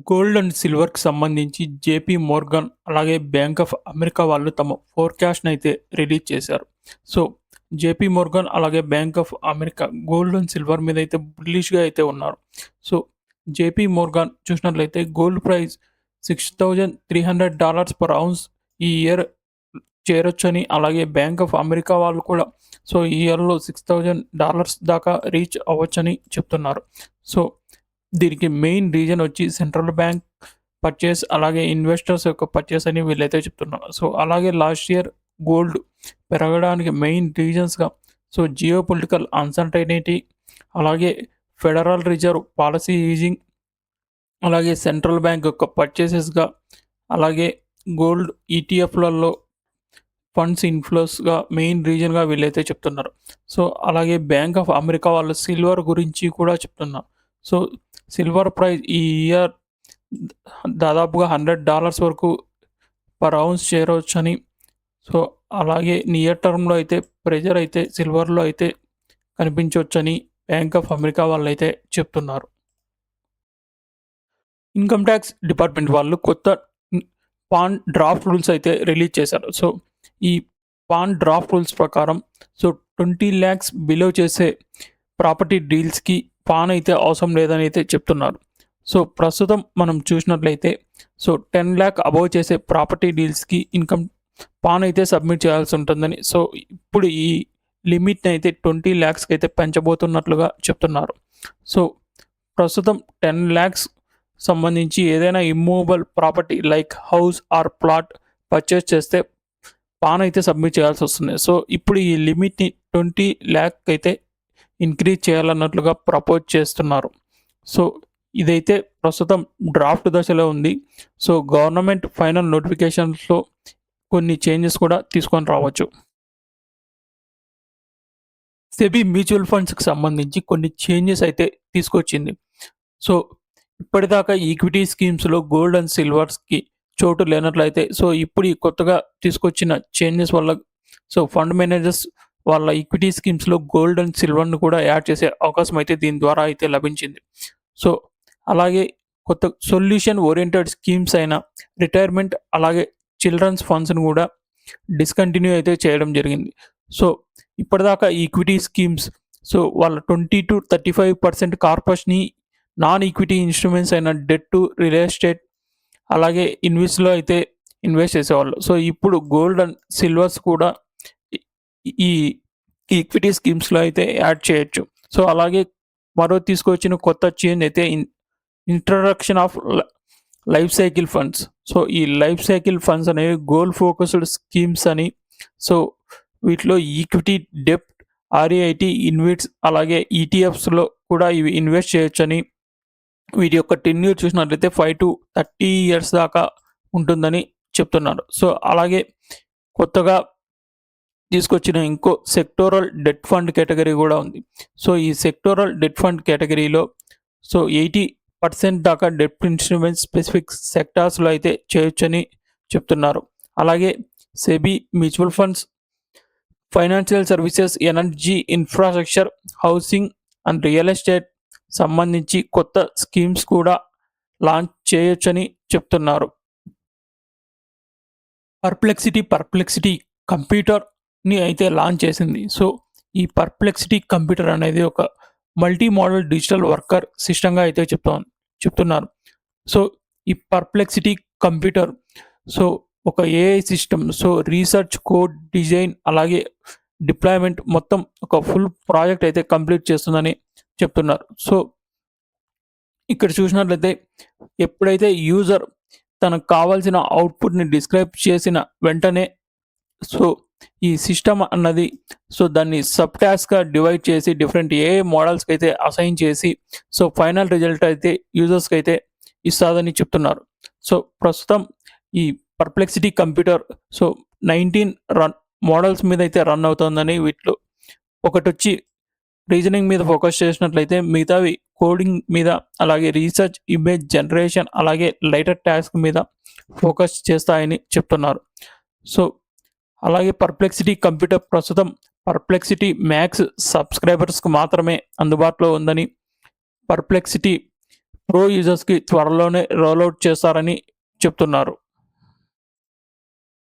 Gold and సిల్వర్‌కి సంబంధించి JP Morgan, అలాగే బ్యాంక్ ఆఫ్ అమెరికా వాళ్ళు తమ ఫోర్‌కాస్ట్‌నయితే రిలీజ్ చేశారు. సో, జేపీ మోర్గాన్ అలాగే Bank of America gold and silver మీదయితే బుల్లిష్‌గా అయితే ఉన్నారు. సో, జేపీ మోర్గాన్ చూసినట్లయితే గోల్డ్ ప్రైస్ $6,300 పర్ ఔన్స్ ఈ ఇయర్ చేరొచ్చని, అలాగే బ్యాంక్ ఆఫ్ అమెరికా వాళ్ళు కూడా సో, ఈ ఇయర్‌లో $6,000 దాకా రీచ్ అవ్వొచ్చని చెప్తున్నారు. సో, దీనికి మెయిన్ రీజన్ వచ్చి సెంట్రల్ బ్యాంక్ పర్చేస్ అలాగే ఇన్వెస్టర్స్ యొక్క పర్చేస్ అని వీళ్ళైతే చెప్తున్నారు. సో, అలాగే లాస్ట్ ఇయర్ గోల్డ్ పెరగడానికి మెయిన్ రీజన్స్‌గా సో, జియో పొలిటికల్ అన్సర్టైనిటీ, అలాగే ఫెడరల్ రిజర్వ్ పాలసీ ఈజింగ్, అలాగే సెంట్రల్ బ్యాంక్ యొక్క పర్చేసెస్‌గా, అలాగే గోల్డ్ ఈటీఎఫ్‌లలో ఫండ్స్ ఇన్‌ఫ్లోస్‌గా మెయిన్ రీజన్‌గా వీళ్ళైతే చెప్తున్నారు. సో, అలాగే బ్యాంక్ ఆఫ్ అమెరికా వాళ్ళు సిల్వర్ గురించి కూడా చెప్తున్నారు. సో, సిల్వర్ ప్రైస్ ఈ ఇయర్ దాదాపుగా $100 వరకు పర్ ఔన్స్ చేరవచ్చని, సో, అలాగే నియర్ టర్మ్‌లో అయితే ప్రెషర్ అయితే సిల్వర్‌లో అయితే కనిపించొచ్చని బ్యాంక్ ఆఫ్ అమెరికా వాళ్ళైతే చెప్తున్నారు. ఇన్‌కమ్ టాక్స్ డిపార్ట్‌మెంట్ వాళ్ళు కొత్త హ్మ్, పాన్ డ్రాఫ్ట్ రూల్స్ అయితే రిలీజ్ చేశారు. సో, ఈ పాన్ డ్రాఫ్ట్ రూల్స్ ప్రకారం సో, 20,00,000 బిలో చేసే ప్రాపర్టీ డీల్స్‌కి పాన్ అయితే అవసరం లేదని అయితే చెప్తున్నారు. సో, ప్రస్తుతం మనం చూసినట్లయితే సో, 10,00,000 అబోవ్ చేసే ప్రాపర్టీ డీల్స్‌కి పాన్ అయితే సబ్మిట్ చేయాల్సి ఉంటుందని, సో, ఇప్పుడు ఈ లిమిట్‌ని అయితే 20,00,000కి అయితే పెంచబోతున్నట్లుగా చెప్తున్నారు. సో, ప్రస్తుతం 10,00,000 సంబంధించి ఏదైనా immovable property like house or plot purchase చేస్తే పాన్ అయితే సబ్మిట్ చేయాల్సొస్తుంది. సో, ఇప్పుడు ఈ లిమిట్‌ని 20,00,000 అయితే ఇంక్రీజ్ చేయాలన్నట్లుగా ప్రపోజ్ చేస్తున్నారు. సో, ఇదైతే ప్రస్తుతం డ్రాఫ్ట్ దశలో ఉంది. సో, గవర్నమెంట్ ఫైనల్ నోటిఫికేషన్స్‌లో కొన్ని చేంజెస్ కూడా తీసుకొని రావచ్చు. సెబీ మ్యూచువల్ ఫండ్స్‌కి సంబంధించి కొన్ని చేంజెస్ అయితే తీసుకొచ్చింది. సో, ఇప్పటిదాకా ఈక్విటీ స్కీమ్స్‌లో గోల్డ్ అండ్ సిల్వర్స్‌కి చోటు లేనట్లయితే సో, ఇప్పుడు ఈ కొత్తగా తీసుకొచ్చిన చేంజెస్ వల్ల సో, ఫండ్ మేనేజర్స్ వాళ్ళ ఈక్విటీ స్కీమ్స్‌లో గోల్డ్ అండ్ సిల్వర్‌ని కూడా యాడ్ చేసే అవకాశం అయితే దీని ద్వారా అయితే లభించింది. సో, అలాగే కొత్త సొల్యూషన్ ఓరియెంటెడ్ స్కీమ్స్ అయిన రిటైర్మెంట్ అలాగే చిల్డ్రన్స్ ఫండ్స్‌ని కూడా డిస్కంటిన్యూ అయితే చేయడం జరిగింది. సో, ఇప్పటిదాకా ఈక్విటీ స్కీమ్స్ సో, వాళ్ళ 20-35% కార్పస్‌ని నాన్ ఈక్విటీ ఇన్‌స్ట్రుమెంట్స్ అయిన డెట్ టు రియల్ ఎస్టేట్ అలాగే ఇన్వెస్ట్‌లో అయితే ఇన్వెస్ట్ చేసేవాళ్ళు. సో, ఇప్పుడు గోల్డ్ అండ్ సిల్వర్స్ కూడా ఈ ఈ ఈక్విటీ స్కీమ్స్‌లో అయితే యాడ్ చేయొచ్చు. సో, అలాగే మరో తీసుకొచ్చిన కొత్త చేంజ్ అయితే introduction of life cycle funds. So, ఈ లైఫ్ సైకిల్ ఫండ్స్ అనేవి గోల్ ఫోకస్డ్ స్కీమ్స్ అని, సో, వీటిలో ఈక్విటీ, డెబ్ట్, ఆర్ఈఐటీ, ఇన్విట్స్ అలాగే ఈటీఎఫ్స్‌లో కూడా ఇవి ఇన్వెస్ట్ చేయొచ్చని, వీటి యొక్క టెన్యూర్ చూసినట్లయితే 5-30 ఇయర్స్ దాకా ఉంటుందని చెప్తున్నారు. సో, అలాగే కొత్తగా తీసుకొచ్చిన ఇంకో సెక్టోరల్ డెట్ ఫండ్ కేటగిరీ గూడా ఉంది. సో, ఈ సెక్టోరల్ డెట్ ఫండ్ కేటగిరీలో సో, 80% దాకా డెట్ ఇన్‌స్ట్రుమెంట్స్ స్పెసిఫిక్ సెక్టార్స్‌లో అయితే చేయొచ్చని చెప్తున్నారు. అలాగే SEBI mutual funds, financial services, energy, infrastructure, housing and real estate సంబంధించి కొత్త స్కీమ్స్ కూడా లాంచ్ చేయొచ్చని చెప్తున్నారు. పర్ప్లెక్సిటీ కంప్యూటర్‌ని అయితే లాంచ్ చేసింది. సో, ఈ పర్ప్లెక్సిటీ కంప్యూటర్ అనేది ఒక మల్టీ మోడల్ డిజిటల్ వర్కర్ సిస్టమ్‌గా అయితే చెప్తున్నారు. సో, ఈ పర్ప్లెక్సిటీ కంప్యూటర్ సో, ఒక AI system. So, research, code, design అలాగే డిప్లాయ్‌మెంట్ మొత్తం ఒక ఫుల్ ప్రాజెక్ట్ అయితే కంప్లీట్ చేస్తుందని చెప్తున్నారు. సో, ఇక్కడ చూసినట్లయితే ఎప్పుడైతే యూజర్ తనకు కావాల్సిన అవుట్‌పుట్‌ని డిస్క్రైబ్ చేసిన వెంటనే సో, ఈ సిస్టమ్ అన్నది సో, దాన్ని సబ్ టాస్క్‌గా డివైడ్ చేసి డిఫరెంట్ ఏఐ మోడల్స్‌కైతే అసైన్ చేసి సో, ఫైనల్ రిజల్ట్ అయితే యూజర్స్‌కైతే ఇస్తాదని చెప్తున్నారు. సో, ప్రస్తుతం ఈ పర్ప్లెక్సిటీ కంప్యూటర్ సో, 19 మోడల్స్ మీద అయితే రన్ అవుతుందని, వీటిలో ఒకటొచ్చి రీజనింగ్ మీద ఫోకస్ చేసినట్లయితే మిగతావి కోడింగ్ మీద, అలాగే రీసెర్చ్, ఇమేజ్ జనరేషన్ అలాగే లైటర్ టాస్క్ మీద ఫోకస్ చేస్తాయని చెప్తున్నారు. సో, అలాగే పర్ప్లెక్సిటీ కంప్యూటర్ ప్రస్తుతం పర్ప్లెక్సిటీ మ్యాక్స్ సబ్స్క్రైబర్స్‌కి మాత్రమే అందుబాటులో ఉందని, పర్ప్లెక్సిటీ ప్రో యూజర్స్‌కి త్వరలోనే రోల్ ఔట్ చేస్తారని చెప్తున్నారు.